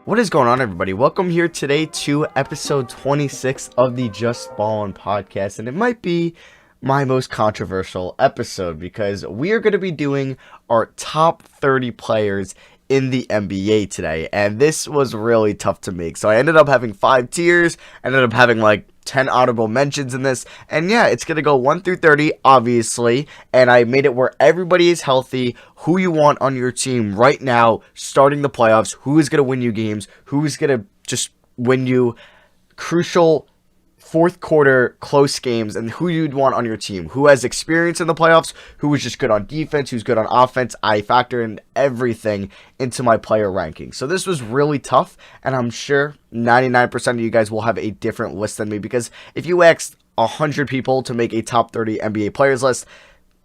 What is going on, everybody? Welcome here today to episode 26 of the Just Ballin' podcast, and it might be my most controversial episode because we are going to be doing our top 30 players in the NBA today, and this was really tough to make. So I ended up having 5 tiers, ended up having like 10 honorable mentions in this, and yeah, it's going to go 1 through 30, obviously, and I made it where everybody is healthy, who you want on your team right now, starting the playoffs, who is going to win you games, who is going to just win you crucial fourth quarter close games, and who you'd want on your team, who has experience in the playoffs, who is just good on defense, who's good on offense. I factor in everything into my player ranking. So this was really tough, and I'm sure 99% of you guys will have a different list than me, because if you asked 100 people to make a top 30 NBA players list,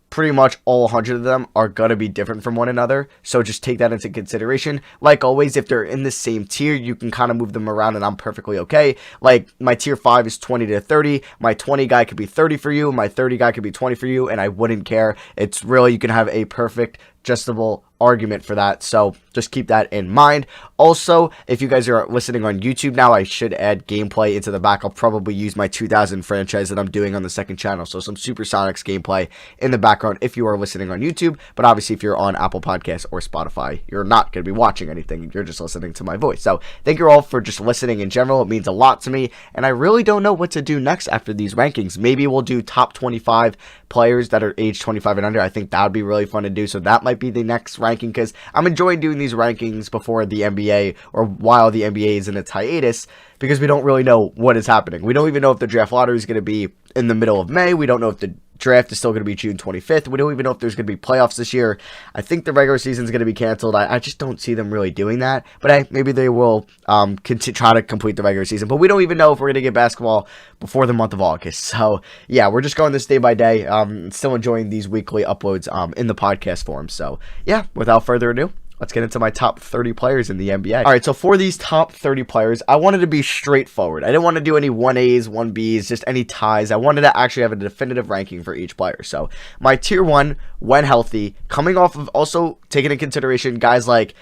pretty much all 100 of them are going to be different from one another, so just take that into consideration. Like always, if they're in the same tier, you can kind of move them around and I'm perfectly okay. Like my tier 5 is 20 to 30, my 20 guy could be 30 for you, my 30 guy could be 20 for you, and I wouldn't care. It's really, you can have a perfect adjustable argument for that, so just keep that in mind. Also, if you guys are listening on YouTube now, I should add gameplay into the back. I'll probably use my 2000 franchise that I'm doing on the second channel, so some Supersonics gameplay in the background if you are listening on YouTube. But obviously, if you're on Apple Podcasts or Spotify, you're not going to be watching anything, you're just listening to my voice. So thank you all for just listening in general. It means a lot to me, and I really don't know what to do next after these rankings. Maybe we'll do top 25 players that are age 25 and under. I think that would be really fun to do, so that might be the next ranking, because I'm enjoying doing these rankings before the NBA or while the NBA is in its hiatus, because we don't really know what is happening. We don't even know if the draft lottery is going to be in the middle of May. We don't know if the draft is still going to be June 25th. We don't even know if there's going to be playoffs this year. I think the regular season is going to be canceled. I just don't see them really doing that. But hey, maybe they will try to complete the regular season. But we don't even know if we're going to get basketball before the month of August. So yeah, we're just going this day by day. Still enjoying these weekly uploads in the podcast form. So yeah, without further ado, let's get into my top 30 players in the NBA. All right, so for these top 30 players, I wanted to be straightforward. I didn't want to do any 1As, 1Bs, just any ties. I wanted to actually have a definitive ranking for each player. So my tier 1, when healthy, coming off of also taking into consideration guys like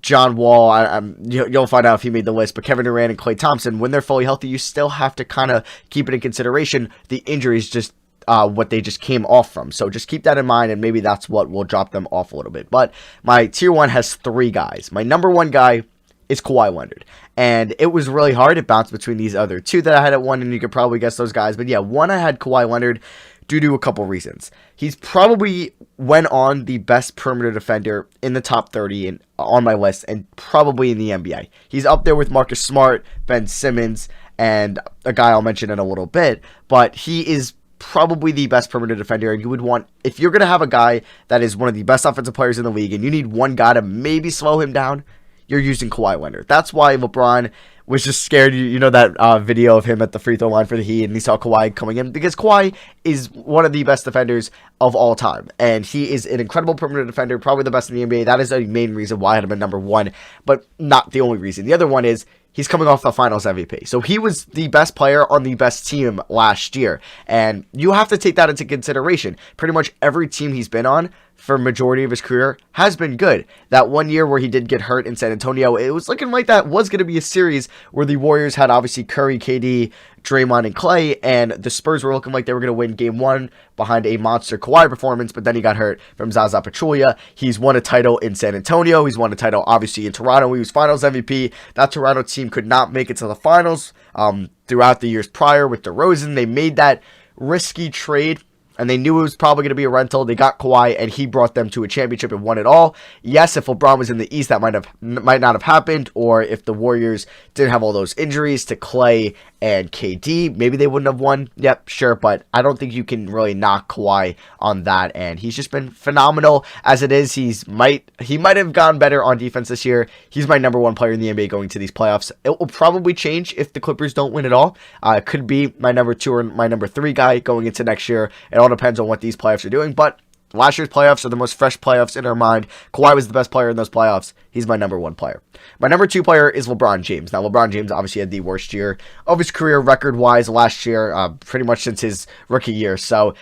John Wall, you'll find out if he made the list, but Kevin Durant and Klay Thompson, when they're fully healthy, you still have to kind of keep it in consideration. The injuries just what they just came off from. So just keep that in mind, and maybe that's what will drop them off a little bit. But my tier 1 has 3 guys. My number 1 guy is Kawhi Leonard. And it was really hard to bounce between these other 2 that I had at 1, and you could probably guess those guys. But yeah, 1, I had Kawhi Leonard due to a couple reasons. He's probably went on the best perimeter defender in the top 30 on my list, and probably in the NBA. He's up there with Marcus Smart, Ben Simmons, and a guy I'll mention in a little bit. But he is probably the best perimeter defender, and you would want, if you're going to have a guy that is one of the best offensive players in the league and you need one guy to maybe slow him down, you're using Kawhi Leonard. That's why LeBron was just scared. You know that video of him at the free throw line for the Heat, and he saw Kawhi coming in, because Kawhi is one of the best defenders of all time, and he is an incredible perimeter defender, probably the best in the NBA. That is the main reason why I had him at number 1, but not the only reason. The other one is he's coming off the Finals MVP. So he was the best player on the best team last year. And you have to take that into consideration. Pretty much every team he's been on for majority of his career has been good. That one year where he did get hurt in San Antonio, it was looking like that was going to be a series where the Warriors had obviously Curry, KD, Draymond, and Klay, and the Spurs were looking like they were going to win game 1 behind a monster Kawhi performance, but then he got hurt from Zaza Pachulia. He's won a title in San Antonio. He's won a title, obviously, in Toronto. He was Finals MVP. That Toronto team could not make it to the Finals throughout the years prior with DeRozan. They made that risky trade, and they knew it was probably going to be a rental. They got Kawhi, and he brought them to a championship and won it all. Yes, if LeBron was in the East, that might not have happened, or if the Warriors didn't have all those injuries to Klay and KD, maybe they wouldn't have won. Yep, sure, but I don't think you can really knock Kawhi on that, and he's just been phenomenal as it is. He might have gone better on defense this year. He's my number 1 player in the NBA going to these playoffs. It will probably change if the Clippers don't win it all. It could be my number 2 or my number 3 guy going into next year. It all depends on what these playoffs are doing, but last year's playoffs are the most fresh playoffs in our mind. Kawhi was the best player in those playoffs. He's my number 1 player. My number 2 player is LeBron James. Now, LeBron James obviously had the worst year of his career record-wise last year, pretty much since his rookie year. So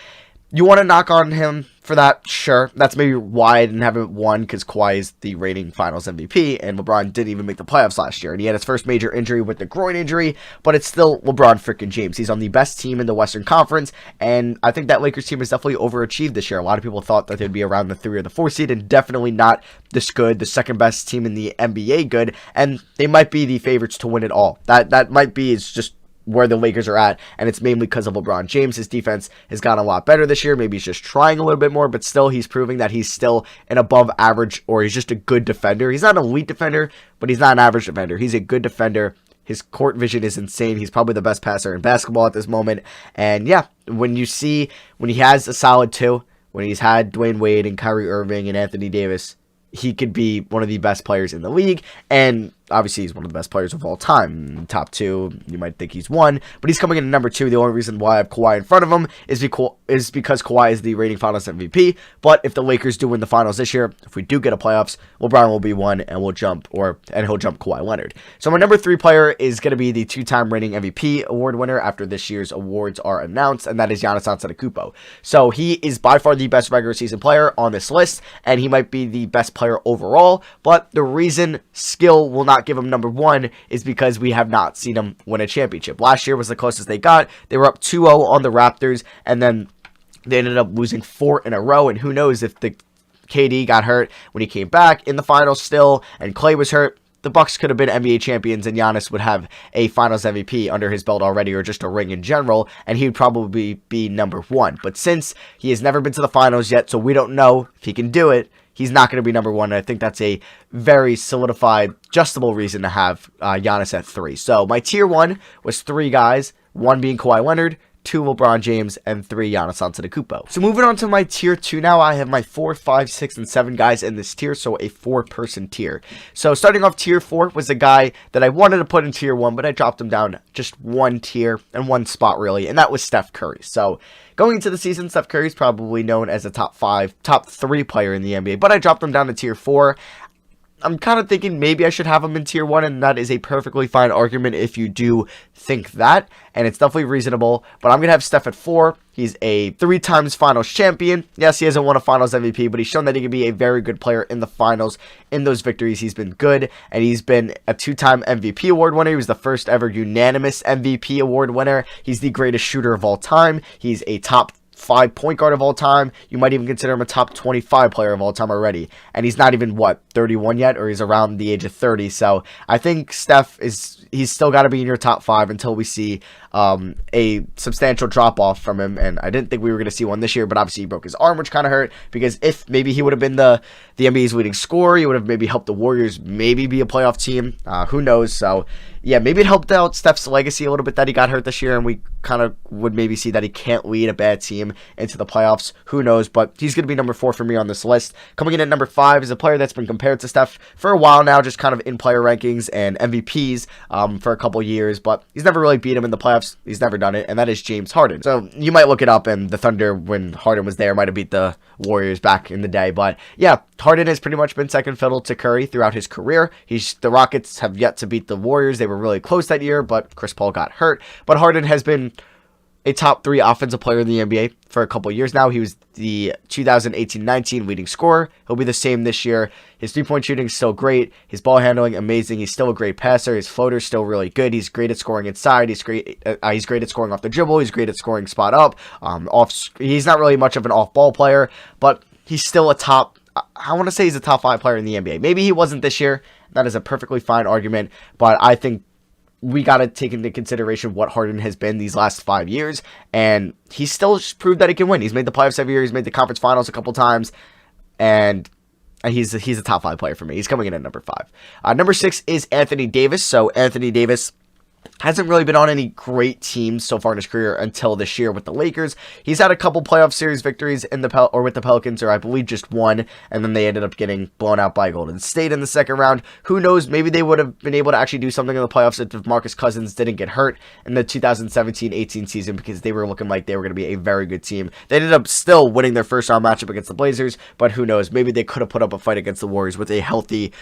You want to knock on him for that? Sure. That's maybe why I didn't have him won, because Kawhi is the reigning finals MVP, and LeBron didn't even make the playoffs last year. And he had his first major injury with the groin injury, but it's still LeBron freaking James. He's on the best team in the Western Conference, and I think that Lakers team has definitely overachieved this year. A lot of people thought that they'd be around the 3 or the 4 seed, and definitely not this good, the second best team in the NBA good, and they might be the favorites to win it all. That might be, it's just where the Lakers are at, and it's mainly because of LeBron James. His defense has gotten a lot better this year. Maybe he's just trying a little bit more, but still he's proving that he's still an above average, or he's just a good defender. He's not an elite defender, but he's not an average defender. He's a good defender. His court vision is insane. He's probably the best passer in basketball at this moment. And yeah, when he has a solid 2, when he's had Dwayne Wade and Kyrie Irving and Anthony Davis, he could be one of the best players in the league, and obviously he's one of the best players of all time. Top 2, you might think he's 1, but he's coming in at number 2. The only reason why I have Kawhi in front of him is because Kawhi is the reigning finals MVP, but if the Lakers do win the finals this year, if we do get a playoffs, LeBron will be 1, and he'll jump Kawhi Leonard. So my number 3 player is going to be the 2-time reigning MVP award winner after this year's awards are announced, and that is Giannis Antetokounmpo. So he is by far the best regular season player on this list, and he might be the best player overall, but the reason skill will not give him number 1 is because we have not seen him win a championship. Last year was the closest they got. They were up 2-0 on the Raptors, and then they ended up losing 4 in a row, and who knows if the KD got hurt when he came back in the finals still, and Klay was hurt, the Bucks could have been NBA champions, and Giannis would have a finals MVP under his belt already, or just a ring in general, and he would probably be number 1. But since he has never been to the finals yet, so we don't know if he can do it, he's not going to be number 1, and I think that's a very solidified, justable reason to have Giannis at 3. So my tier 1 was 3 guys, 1 being Kawhi Leonard, 2 LeBron James, and 3 Giannis Antetokounmpo. So moving on to my tier 2 now, I have my 4, 5, 6, and 7 guys in this tier, so a 4-person tier. So starting off tier 4 was a guy that I wanted to put in tier 1, but I dropped him down just 1 tier and 1 spot really, and that was Steph Curry. So going into the season, Steph Curry is probably known as a top 3 player in the NBA, but I dropped him down to tier 4. I'm kind of thinking maybe I should have him in tier 1, and that is a perfectly fine argument if you do think that, and it's definitely reasonable, but I'm going to have Steph at 4. He's a 3 times finals champion. Yes, he hasn't won a finals MVP, but he's shown that he can be a very good player in the finals. In those victories, he's been good, and he's been a 2-time MVP award winner. He was the first ever unanimous MVP award winner. He's the greatest shooter of all time. He's a top 5 point guard of all time. You might even consider him a top 25 player of all time already. And he's not even, 31 yet? Or he's around the age of 30. So I think Steph he's still got to be in your top 5 until we see a substantial drop-off from him. And I didn't think we were going to see one this year, but obviously he broke his arm, which kind of hurt. Because if maybe he would have been the NBA's leading scorer, he would have maybe helped the Warriors maybe be a playoff team. Who knows? So yeah, maybe it helped out Steph's legacy a little bit that he got hurt this year, and we kind of would maybe see that he can't lead a bad team into the playoffs. Who knows? But he's going to be number 4 for me on this list. Coming in at number 5 is a player that's been compared to Steph for a while now, just kind of in player rankings and MVPs for a couple years, but he's never really beat him in the playoffs. He's never done it, and that is James Harden. So you might look it up, and the Thunder, when Harden was there, might have beat the Warriors back in the day. But yeah, Harden has pretty much been second fiddle to Curry throughout his career. The Rockets have yet to beat the Warriors. They were really close that year, but Chris Paul got hurt. But Harden has been a top 3 offensive player in the NBA for a couple years now. He was the 2018-19 leading scorer. He'll be the same this year. His 3-point shooting is still great. His ball handling, amazing. He's still a great passer. His floater's still really good. He's great at scoring inside. He's great at scoring off the dribble. He's great at scoring spot up. He's not really much of an off-ball player, but he's still I want to say he's a top 5 player in the NBA. Maybe he wasn't this year. That is a perfectly fine argument, but I think we got to take into consideration what Harden has been these last 5 years, and he's still proved that he can win. He's made the playoffs every year. He's made the conference finals a couple times, and he's a top 5 player for me. He's coming in at number 5. Number 6 is Anthony Davis. So Anthony Davis hasn't really been on any great teams so far in his career until this year with the Lakers. He's had a couple playoff series victories with the Pelicans, or I believe just one, and then they ended up getting blown out by Golden State in the second round. Who knows? Maybe they would have been able to actually do something in the playoffs if Marcus Cousins didn't get hurt in the 2017-18 season, because they were looking like they were going to be a very good team. They ended up still winning their first round matchup against the Blazers, but who knows? Maybe they could have put up a fight against the Warriors with a healthy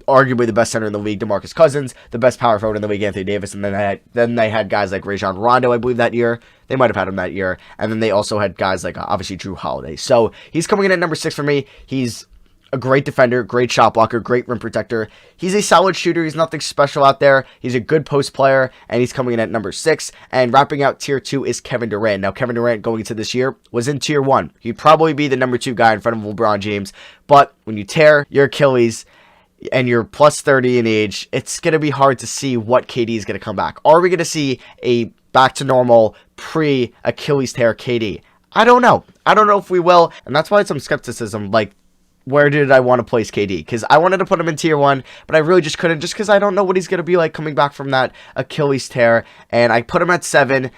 arguably the best center in the league, DeMarcus Cousins, the best power forward in the league, Anthony Davis, and then they had guys like Rajon Rondo, I believe, that year. They might have had him that year. And then they also had guys like, obviously, Drew Holiday. So he's coming in at number 6 for me. He's a great defender, great shot blocker, great rim protector. He's a solid shooter. He's nothing special out there. He's a good post player, and he's coming in at number 6. And wrapping out tier 2 is Kevin Durant. Now, Kevin Durant going into this year was in tier 1. He'd probably be the number 2 guy in front of LeBron James. But when you tear your Achilles and you're plus 30 in age, it's going to be hard to see what KD is going to come back. Are we going to see a back to normal pre-Achilles tear KD? I don't know. I don't know if we will, and that's why some skepticism, like, where did I want to place KD? Because I wanted to put him in tier 1, but I really just couldn't, just because I don't know what he's going to be like coming back from that Achilles tear, and I put him at 7,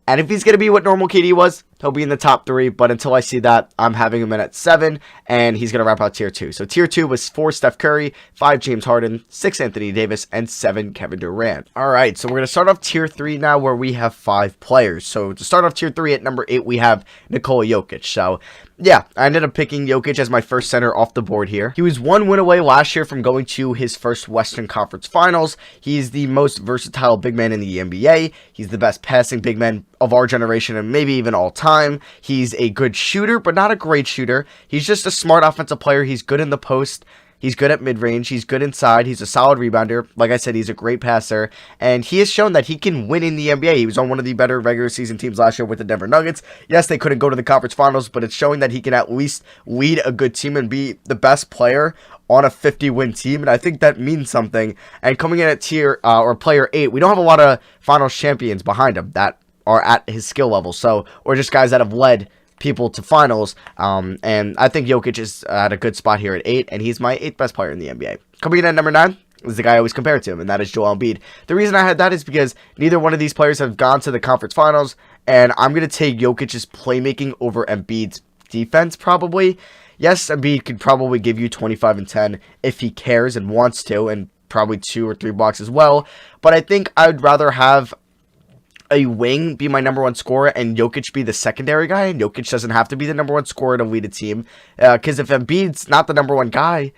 and if he's going to be what normal KD was, he'll be in the top 3, but until I see that, I'm having him in at 7, and he's going to wrap out tier 2. So tier 2 was 4 Steph Curry, 5 James Harden, 6 Anthony Davis, and 7 Kevin Durant. All right, so we're going to start off tier 3 now, where we have 5 players. So to start off tier 3 at number 8, we have Nikola Jokic. So yeah, I ended up picking Jokic as my first center off the board here. He was 1 win away last year from going to his first Western Conference Finals. He's the most versatile big man in the NBA. He's the best passing big man of our generation and maybe even all time. He's a good shooter, but not a great shooter. He's just a smart offensive player. He's good in the post. He's good at mid-range. He's good inside. He's a solid rebounder. Like I said, he's a great passer. And he has shown that he can win in the NBA. He was on one of the better regular season teams last year with the Denver Nuggets. Yes, they couldn't go to the conference finals, but it's showing that he can at least lead a good team and be the best player on a 50-win team, and I think that means something. And coming in at tier or player 8, we don't have a lot of finals champions behind him that are at his skill level, so or just guys that have led people to finals, and I think Jokic is at a good spot here at 8, and he's my 8th best player in the NBA. Coming in at number 9 is the guy I always compare to him, and that is Joel Embiid. The reason I had that is because neither one of these players have gone to the conference finals, and I'm going to take Jokic's playmaking over Embiid's defense probably. Yes, Embiid could probably give you 25 and 10 if he cares and wants to, and probably 2 or 3 blocks as well, but I think I'd rather have a wing be my number 1 scorer and Jokic be the secondary guy, and Jokic doesn't have to be the number 1 scorer to lead a team, because if Embiid's not the number 1 guy,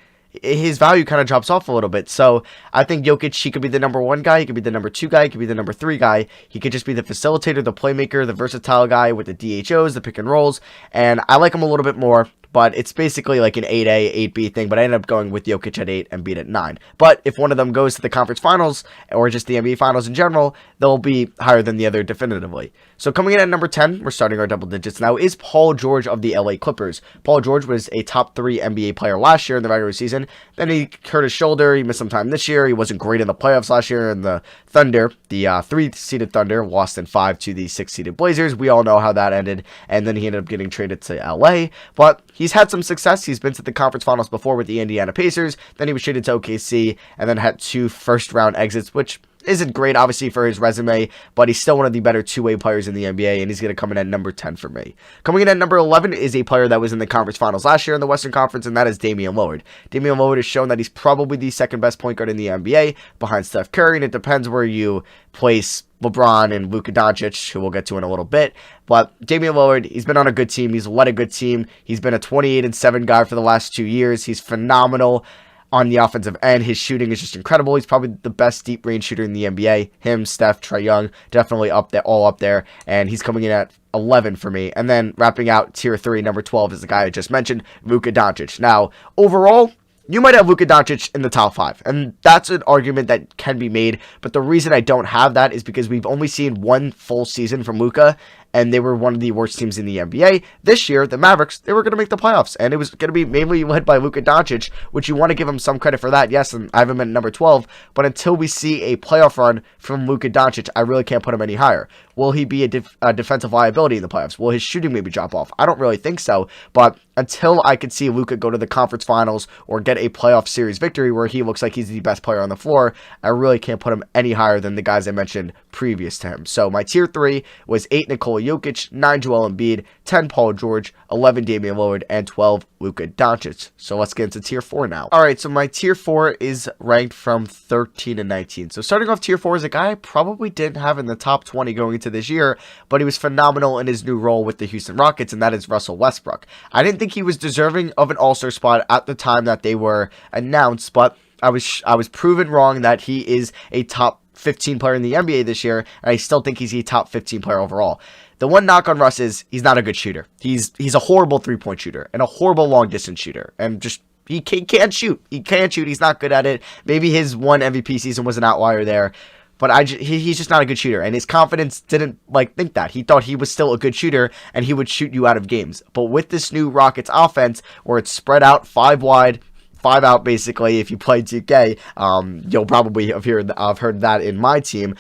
his value kind of drops off a little bit. So I think Jokic, he could be the number 1 guy, he could be the number 2 guy, he could be the number 3 guy, he could just be the facilitator, the playmaker, the versatile guy with the DHOs, the pick and rolls, and I like him a little bit more. But it's basically like an 8A, 8B thing, but I ended up going with Jokic at 8 and Embiid at 9. But if one of them goes to the conference finals, or just the NBA finals in general, they'll be higher than the other definitively. So coming in at number 10, we're starting our double digits now, is Paul George of the LA Clippers. Paul George was a top 3 NBA player last year in the regular season. Then he hurt his shoulder, he missed some time this year, he wasn't great in the playoffs last year, and the Thunder, the 3-seeded Thunder, lost in 5 to the 6-seeded Blazers. We all know how that ended, and then he ended up getting traded to LA, but he's had some success. He's been to the conference finals before with the Indiana Pacers, then he was traded to OKC, and then had 2 first-round exits, which isn't great, obviously, for his resume, but he's still one of the better two-way players in the NBA, and he's going to come in at number 10 for me. Coming in at number 11 is a player that was in the conference finals last year in the Western Conference, and that is Damian Lillard. Damian Lillard has shown that he's probably the second best point guard in the NBA, behind Steph Curry, and it depends where you place LeBron and Luka Doncic, who we'll get to in a little bit. But Damian Lillard, he's been on a good team. He's led a good team. He's been a 28-7 guy for the last 2 years. He's phenomenal on the offensive end. His shooting is just incredible. He's probably the best deep range shooter in the NBA. Him, Steph, Trae Young, definitely up there, all up there. And he's coming in at 11 for me. And then wrapping out tier 3, number 12 is the guy I just mentioned, Luka Doncic. Now, overall, you might have Luka Doncic in the top 5, and that's an argument that can be made, but the reason I don't have that is because we've only seen 1 full season from Luka, and they were one of the worst teams in the NBA. This year, the Mavericks, they were going to make the playoffs, and it was going to be mainly led by Luka Doncic, which you want to give him some credit for that. Yes, and I have him at number 12, but until we see a playoff run from Luka Doncic, I really can't put him any higher. Will he be a defensive liability in the playoffs? Will his shooting maybe drop off? I don't really think so, but until I could see Luka go to the conference finals or get a playoff series victory where he looks like he's the best player on the floor, I really can't put him any higher than the guys I mentioned previous to him. So my tier 3 was 8 Nikola Jokic, 9 Joel Embiid, 10 Paul George, 11 Damian Lillard, and 12 Luka Doncic. So let's get into tier 4 now. Alright, so my tier 4 is ranked from 13 to 19. So starting off tier 4 is a guy I probably didn't have in the top 20 going into this year, but he was phenomenal in his new role with the Houston Rockets, and that is Russell Westbrook. I didn't think he was deserving of an all-star spot at the time that they were announced, but was proven wrong that he is a top 15 player in the NBA this year, and I still think he's a top 15 player overall. The one knock on Russ is he's not a good shooter. He's a horrible 3-point shooter and a horrible long distance shooter, and just he can't shoot. He can't shoot. He's not good at it. Maybe his one MVP season was an outlier there, but he's just not a good shooter, and his confidence didn't think that. He thought he was still a good shooter and he would shoot you out of games. But with this new Rockets offense where it's spread out 5 wide, 5 out, basically, if you play 2K, you'll probably have heard that in my team.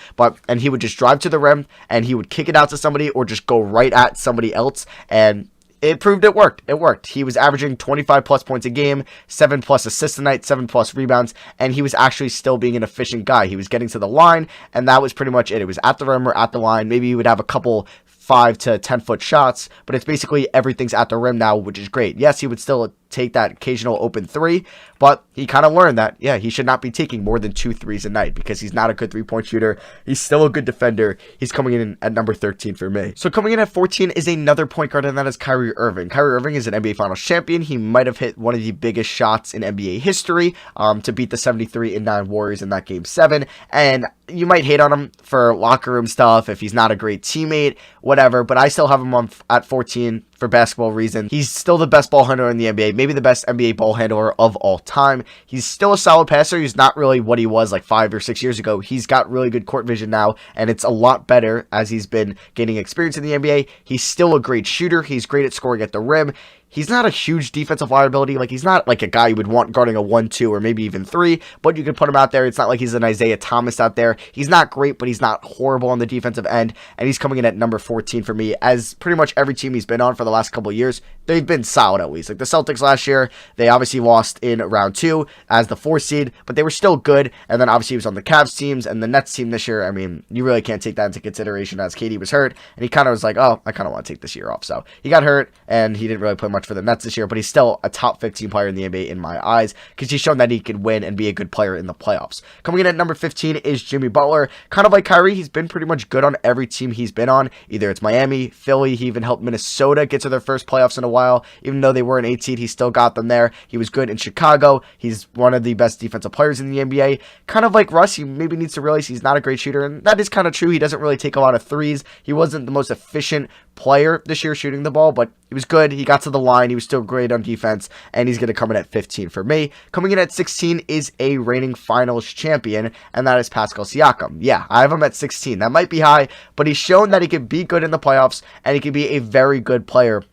And he would just drive to the rim, and he would kick it out to somebody, or just go right at somebody else, and it proved it worked. It worked. He was averaging 25 plus points a game, 7 plus assists a night, 7 plus rebounds, and he was actually still being an efficient guy. He was getting to the line, and that was pretty much it. It was at the rim or at the line. Maybe he would have a couple 5 to 10 foot shots, but it's basically everything's at the rim now, which is great. Yes, he would still take that occasional open 3, but he kind of learned that, yeah, he should not be taking more than 2 threes a night because he's not a good 3-point shooter. He's still a good defender. He's coming in at number 13 for me. So coming in at 14 is another point guard, and that is Kyrie Irving. Kyrie Irving is an NBA Finals champion. He might have hit one of the biggest shots in NBA history to beat the 73-9 Warriors in that Game 7, and you might hate on him for locker room stuff if he's not a great teammate, whatever, but I still have him on at 14 for basketball reasons. He's still the best ball handler in the NBA, maybe the best NBA ball handler of all time. He's still a solid passer. He's not really what he was like 5 or 6 years ago. He's got really good court vision now, and it's a lot better as he's been gaining experience in the NBA. He's still a great shooter. He's great at scoring at the rim. He's not a huge defensive liability. He's not like a guy you would want guarding a 1-2 or maybe even 3, but you could put him out there. It's not like he's an Isaiah Thomas out there. He's not great, but he's not horrible on the defensive end, and he's coming in at number 14 for me. As pretty much every team he's been on for the last couple of years, they've been solid at least. Like the Celtics last year, they obviously lost in round 2 as the 4th seed, but they were still good, and then obviously he was on the Cavs teams and the Nets team this year. I mean, you really can't take that into consideration as KD was hurt, and he kind of was like, oh, I kind of want to take this year off. So he got hurt, and he didn't really play much for the Nets this year, but he's still a top 15 player in the NBA in my eyes because he's shown that he could win and be a good player in the playoffs. Coming in at number 15 is Jimmy Butler. Kind of like Kyrie, he's been pretty much good on every team he's been on. Either it's Miami, Philly, he even helped Minnesota get to their first playoffs in a while. Even though they were an 8 seed, he still got them there. He was good in Chicago. He's one of the best defensive players in the NBA. Kind of like Russ, he maybe needs to realize he's not a great shooter, and that is kind of true. He doesn't really take a lot of threes. He wasn't the most efficient player this year shooting the ball, but he was good. He got to the line. He was still great on defense, and he's going to come in at 15 for me. Coming in at 16 is a reigning finals champion, and that is Pascal Siakam. Yeah, I have him at 16. That might be high, but he's shown that he can be good in the playoffs, and he can be a very good player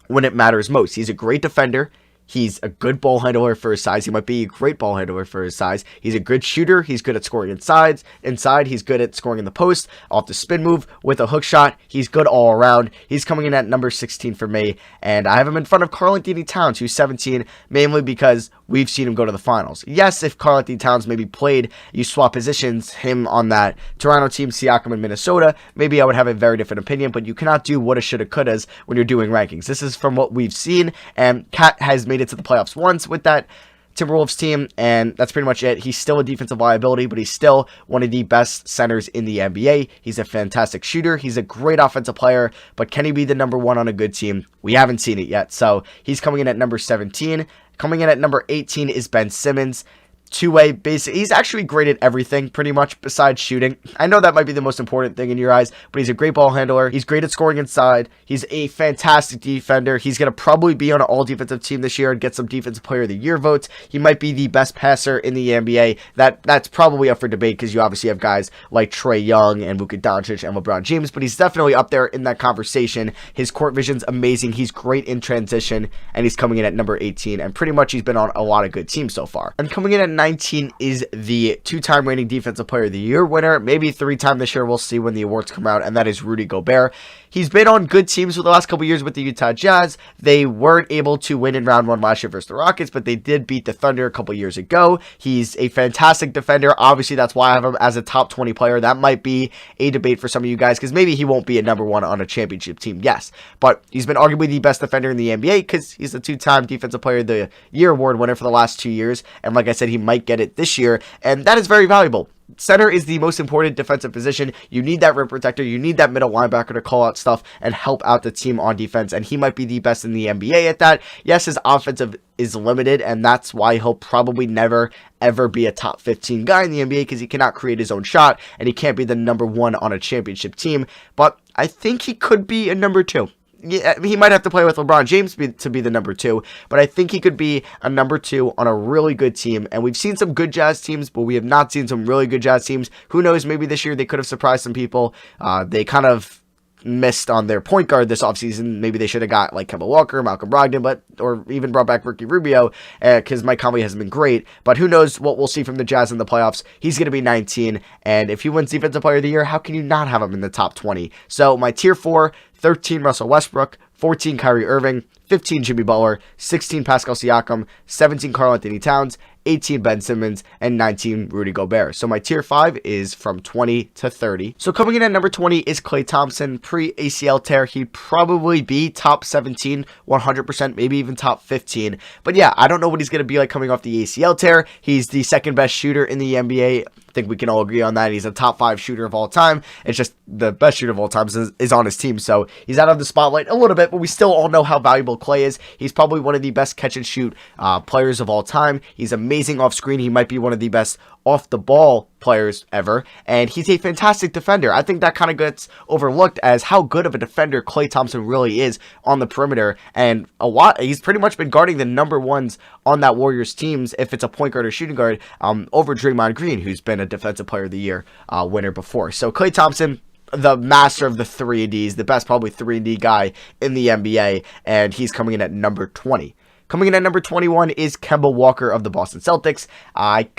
when it matters most. He's a great defender. He's a good ball handler for his size. He might be a great ball handler for his size. He's a good shooter. He's good at scoring inside. He's good at scoring in the post, off the spin move, with a hook shot. He's good all around. He's coming in at number 16 for me, and I have him in front of Karl-Anthony Towns, who's 17, mainly because we've seen him go to the finals. Yes, if Karl-Anthony Towns maybe played, you swap positions, him on that Toronto team, Siakam in Minnesota, maybe I would have a very different opinion, but you cannot do woulda, shoulda, couldas when you're doing rankings. This is from what we've seen, and Cat has made it to the playoffs once with that Timberwolves team, and that's pretty much it. He's still a defensive liability, but he's still one of the best centers in the NBA. He's a fantastic shooter. He's a great offensive player, but can he be the number 1 on a good team? We haven't seen it yet, so he's coming in at number 17. Coming in at number 18 is Ben Simmons. Two-way basic. He's actually great at everything, pretty much, besides shooting. I know that might be the most important thing in your eyes, but he's a great ball handler. He's great at scoring inside. He's a fantastic defender. He's going to probably be on an all-defensive team this year and get some Defensive Player of the Year votes. He might be the best passer in the NBA. That's probably up for debate because you obviously have guys like Trae Young and Luka Doncic and LeBron James, but he's definitely up there in that conversation. His court vision's amazing. He's great in transition, and he's coming in at number 18, and pretty much he's been on a lot of good teams so far. And coming in at 19 is the 2-time reigning Defensive Player of the Year winner, maybe 3-time this year, we'll see when the awards come out, and that is Rudy Gobert. He's been on good teams for the last couple years with the Utah Jazz. They weren't able to win in round 1 last year versus the Rockets, but they did beat the Thunder a couple years ago. He's a fantastic defender. Obviously, that's why I have him as a top 20 player. That might be a debate for some of you guys, because maybe he won't be a number 1 on a championship team, yes, but he's been arguably the best defender in the NBA because he's the 2-time Defensive Player of the Year award winner for the last 2 years, and like I said, he might get it this year, and that is very valuable. center is the most important defensive position. You need that rim protector. You need that middle linebacker to call out stuff and help out the team on defense. And he might be the best in the NBA at that. Yes, his offensive is limited, and that's why he'll probably never ever be a top 15 guy in the NBA, because he cannot create his own shot and he can't be the number one on a championship team. But I think he could be a number 2. Yeah, he might have to play with LeBron James to be the number 2, but I think he could be a number 2 on a really good team. And we've seen some good Jazz teams, but we have not seen some really good Jazz teams. Who knows, maybe this year they could have surprised some people. They kind of missed on their point guard this offseason. Maybe they should have got like Kemba Walker, Malcolm Brogdon, or even brought back Ricky Rubio, because Mike Conley hasn't been great. But who knows what we'll see from the Jazz in the playoffs. He's going to be 19, and if he wins Defensive Player of the Year, how can you not have him in the top 20? So my tier 4, 13 Russell Westbrook, 14 Kyrie Irving, 15 Jimmy Butler, 16 Pascal Siakam, 17 Karl-Anthony Towns, 18 Ben Simmons, and 19 Rudy Gobert. So my tier 5 is from 20 to 30. So coming in at number 20 is Klay Thompson. Pre-ACL tear, he'd probably be top 17, 100%, maybe even top 15. But yeah, I don't know what he's going to be like coming off the ACL tear. He's the second best shooter in the NBA. I think we can all agree on that. He's a top 5 shooter of all time. It's just the best shooter of all time is on his team. So he's out of the spotlight a little bit, but we still all know how valuable Klay is. He's probably one of the best catch and shoot players of all time. He's amazing off screen. He might be one of the best off the ball players ever, and he's a fantastic defender. I think that kind of gets overlooked as how good of a defender Klay Thompson really is on the perimeter, and he's pretty much been guarding the number ones on that Warriors teams, if it's a point guard or shooting guard, over Draymond Green, who's been a Defensive Player of the Year winner before. So Klay Thompson, the master of the 3-and-Ds, the best probably 3-and-D guy in the NBA, and he's coming in at number 20. Coming in at number 21 is Kemba Walker of the Boston Celtics. I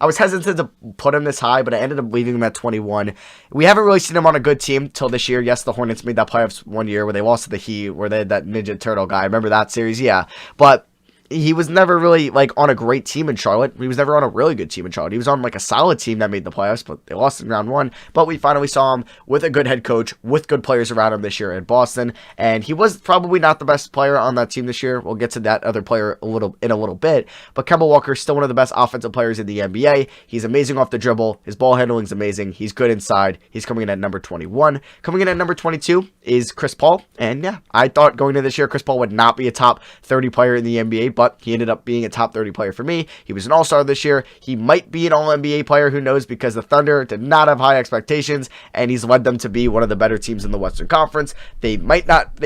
was hesitant to put him this high, but I ended up leaving him at 21. We haven't really seen him on a good team till this year. Yes, the Hornets made that playoffs one year where they lost to the Heat, where they had that Ninja Turtle guy. Remember that series? Yeah. But he was never really like on a great team in Charlotte. He was never on a really good team in Charlotte. He was on like a solid team that made the playoffs, but they lost in round 1. But we finally saw him with a good head coach, with good players around him this year in Boston. And he was probably not the best player on that team this year. We'll get to that other player in a little bit. But Kemba Walker is still one of the best offensive players in the NBA. He's amazing off the dribble. His ball handling is amazing. He's good inside. He's coming in at number 21. Coming in at number 22 is Chris Paul. And yeah, I thought going into this year, Chris Paul would not be a top 30 player in the NBA, but he ended up being a top 30 player for me. He was an all-star this year. He might be an all-NBA player, who knows, because the Thunder did not have high expectations, and he's led them to be one of the better teams in the Western Conference. They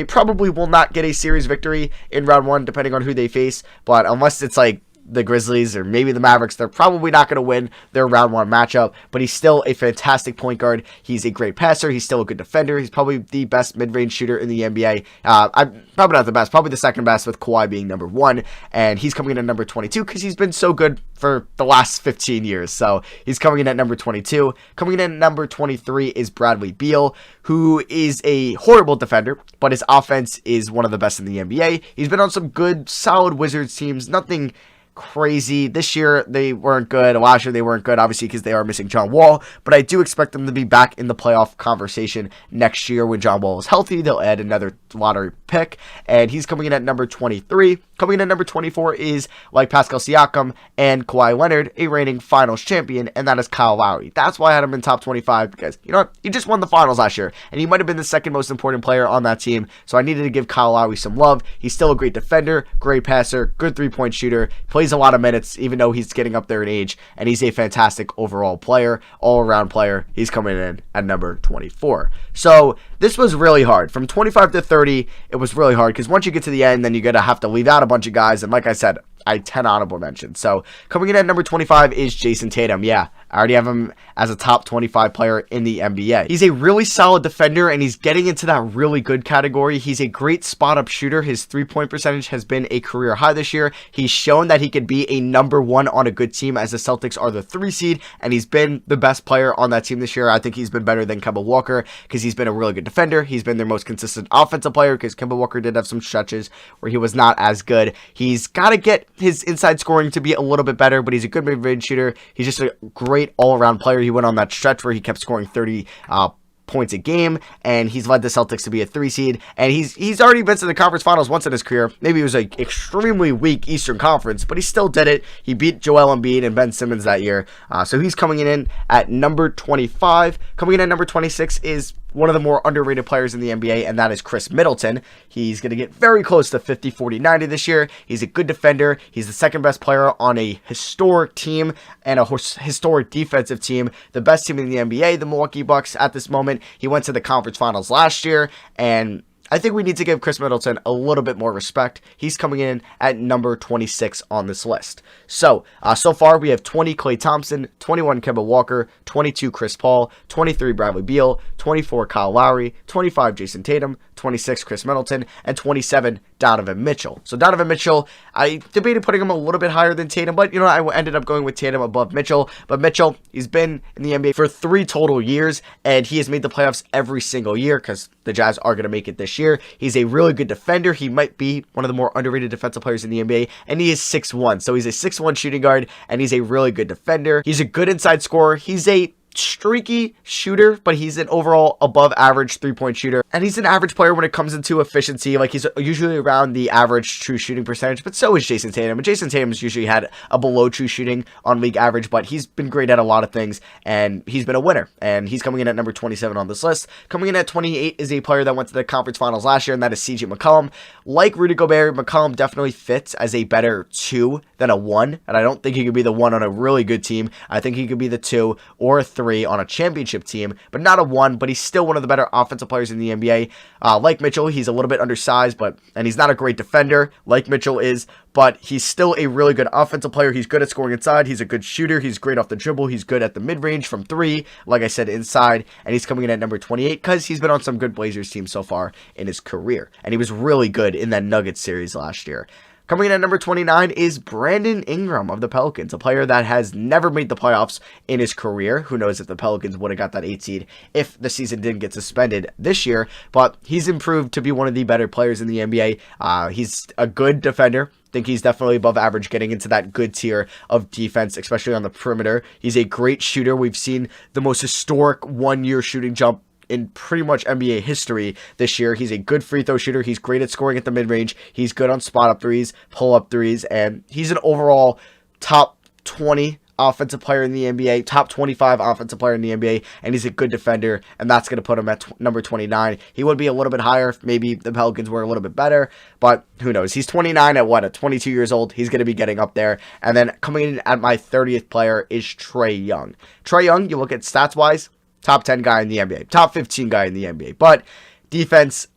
probably will not get a series victory in round 1, depending on who they face, but unless it's like the Grizzlies or maybe the Mavericks, they're probably not going to win their round 1 matchup, but he's still a fantastic point guard. He's a great passer. He's still a good defender. He's probably the best mid-range shooter in the NBA. I'm probably not the best, probably the second best, with Kawhi being number 1, and he's coming in at number 22 because he's been so good for the last 15 years. So he's coming in at number 22. Coming in at number 23 is Bradley Beal, who is a horrible defender, but his offense is one of the best in the NBA. He's been on some good, solid Wizards teams. Nothing crazy. This year they weren't good. Last year they weren't good, obviously, because they are missing John Wall, but I do expect them to be back in the playoff conversation next year when John Wall is healthy. They'll add another lottery pick, and he's coming in at number 23. Coming in at number 24 is, like Pascal Siakam and Kawhi Leonard, a reigning finals champion, and that is Kyle Lowry. That's why I had him in top 25, because, you know what, he just won the finals last year, and he might have been the second most important player on that team, so I needed to give Kyle Lowry some love. He's still a great defender, great passer, good three-point shooter, plays a lot of minutes, even though he's getting up there in age, and he's a fantastic overall player, all-around player. He's coming in at number 24. So this was really hard. From 25 to 30, it was really hard, because once you get to the end, then you're going to have to leave out a bunch of guys, and like I said, I had 10 honorable mentions. So coming in at number 25 is Jason Tatum. Yeah, I already have him as a top 25 player in the NBA. He's a really solid defender, and he's getting into that really good category. He's a great spot-up shooter. His three-point percentage has been a career high this year. He's shown that he could be a number 1 on a good team, as the Celtics are the 3 seed, and he's been the best player on that team this year. I think he's been better than Kemba Walker, because he's been a really good defender. He's been their most consistent offensive player, because Kemba Walker did have some stretches where he was not as good. He's got to get his inside scoring to be a little bit better, but he's a good mid-range shooter. He's just a great all-around player. He went on that stretch where he kept scoring 30 points a game, and he's led the Celtics to be a 3 seed, and he's already been to the conference finals once in his career. Maybe it was an extremely weak Eastern Conference, but he still did it. He beat Joel Embiid and Ben Simmons that year, so he's coming in at number 25. Coming in at number 26 is one of the more underrated players in the NBA, and that is Chris Middleton. He's going to get very close to 50, 40, 90 this year. He's a good defender. He's the second best player on a historic team and a historic defensive team. The best team in the NBA, the Milwaukee Bucks, at this moment. He went to the conference finals last year, and I think we need to give Chris Middleton a little bit more respect. He's coming in at number 26 on this list. So far we have 20 Klay Thompson, 21 Kemba Walker, 22 Chris Paul, 23 Bradley Beal, 24 Kyle Lowry, 25 Jason Tatum, 26 Chris Middleton, and 27 Donovan Mitchell. So Donovan Mitchell, I debated putting him a little bit higher than Tatum, but I ended up going with Tatum above Mitchell. But Mitchell, he's been in the NBA for 3 total years, and he has made the playoffs every single year because the Jazz are going to make it this year. He's a really good defender. He might be one of the more underrated defensive players in the NBA, and he is 6'1". So he's a 6'1" shooting guard, and he's a really good defender. He's a good inside scorer. He's a streaky shooter, but he's an overall above average 3-point shooter, and he's an average player when it comes into efficiency. Like, he's usually around the average true shooting percentage, but so is Jason Tatum. And Jason Tatum's usually had a below true shooting on league average, but he's been great at a lot of things, and he's been a winner, and he's coming in at number 27 on this list. Coming in at 28 is a player that went to the conference finals last year, and that is CJ McCollum. Like Rudy Gobert, McCollum definitely fits as a better 2 than a 1, and I don't think he could be the 1 on a really good team. I think he could be the 2 or a 3 on a championship team, but not a 1, but he's still one of the better offensive players in the NBA. Like Mitchell, he's a little bit undersized, and he's not a great defender like Mitchell is, but he's still a really good offensive player. He's good at scoring inside. He's a good shooter. He's great off the dribble. He's good at the mid-range from 3, like I said, inside, and he's coming in at number 28 because he's been on some good Blazers teams so far in his career, and he was really good in that Nuggets series last year. Coming in at number 29 is Brandon Ingram of the Pelicans, a player that has never made the playoffs in his career. Who knows if the Pelicans would have got that 8 seed if the season didn't get suspended this year, but he's improved to be one of the better players in the NBA. He's a good defender. I think he's definitely above average getting into that good tier of defense, especially on the perimeter. He's a great shooter. We've seen the most historic 1-year shooting jump in pretty much NBA history this year. He's a good free throw shooter. He's great at scoring at the mid-range. He's good on spot-up threes, pull-up threes, and he's an overall top 20 offensive player in the NBA, top 25 offensive player in the NBA, and he's a good defender, and that's going to put him at number 29. He would be a little bit higher if maybe the Pelicans were a little bit better, but who knows? He's 29 at 22 years old. He's going to be getting up there. And then coming in at my 30th player is Trae Young. Trae Young, you look at stats-wise, top 10 guy in the NBA, top 15 guy in the NBA, but defense,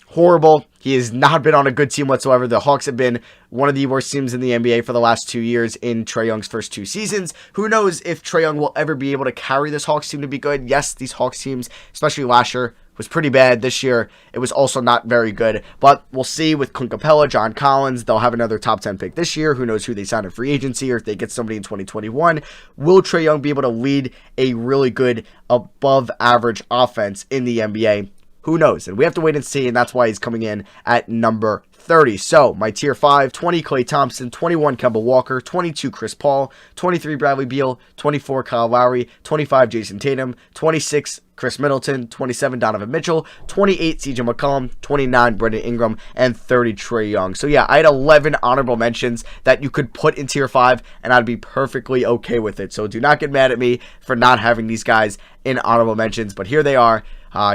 horrible. He has not been on a good team whatsoever. The Hawks have been one of the worst teams in the NBA for the last 2 years in Trae Young's first 2 seasons. Who knows if Trae Young will ever be able to carry this Hawks team to be good? Yes, these Hawks teams, especially last year, was pretty bad. This year, it was also not very good, but we'll see with Clint Capella, John Collins. They'll have another top 10 pick this year. Who knows who they sign in free agency or if they get somebody in 2021. Will Trae Young be able to lead a really good above average offense in the NBA? Who knows? And we have to wait and see, and that's why he's coming in at number 30. So, my tier 5, 20 Klay Thompson, 21 Kemba Walker, 22 Chris Paul, 23 Bradley Beal, 24 Kyle Lowry, 25 Jason Tatum, 26 Chris Middleton, 27 Donovan Mitchell, 28 CJ McCollum, 29 Brandon Ingram, and 30 Trae Young. So yeah, I had 11 honorable mentions that you could put in tier 5, and I'd be perfectly okay with it. So do not get mad at me for not having these guys in honorable mentions, but here they are.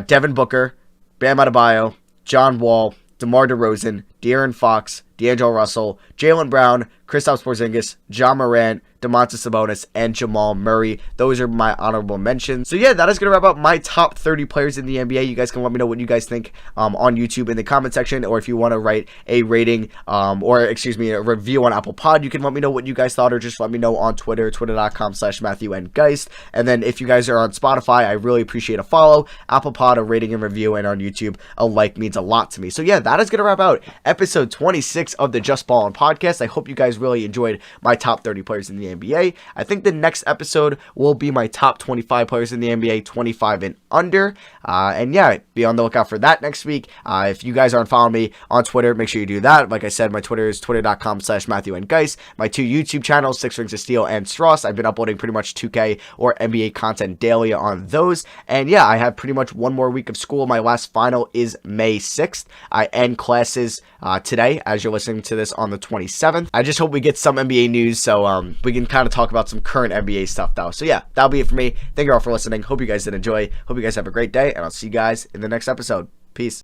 Devin Booker, Bam Adebayo, John Wall, DeMar DeRozan, De'Aaron Fox, D'Angelo Russell, Jaylen Brown, Kristaps Porzingis, John Morant, Domantas Sabonis, and Jamal Murray. Those are my honorable mentions. So yeah, that is going to wrap up my top 30 players in the NBA. You guys can let me know what you guys think on YouTube in the comment section, or if you want to write a rating, a review on Apple Pod, you can let me know what you guys thought, or just let me know on Twitter, twitter.com/MatthewNGeist. And then if you guys are on Spotify, I really appreciate a follow, Apple Pod, a rating and review, and on YouTube, a like means a lot to me. So yeah, that is going to wrap out episode 26 of the Just Ballin' podcast. I hope you guys really enjoyed my top 30 players in the NBA. I think the next episode will be my top 25 players in the NBA, 25 and under. And yeah, be on the lookout for that next week. If you guys aren't following me on Twitter, make sure you do that. Like I said, my Twitter is twitter.com/MatthewNGeis. My 2 YouTube channels, 6 Rings of Steel and SROS. I've been uploading pretty much 2K or NBA content daily on those. And yeah, I have pretty much one more week of school. My last final is May 6th. I end classes today as you're listening to this on the 27th. I just hope we get some NBA news so we can kind of talk about some current NBA stuff though. So yeah, that'll be it for me. Thank you all for listening. Hope you guys did enjoy. Hope you guys have a great day, and I'll see you guys in the next episode. Peace.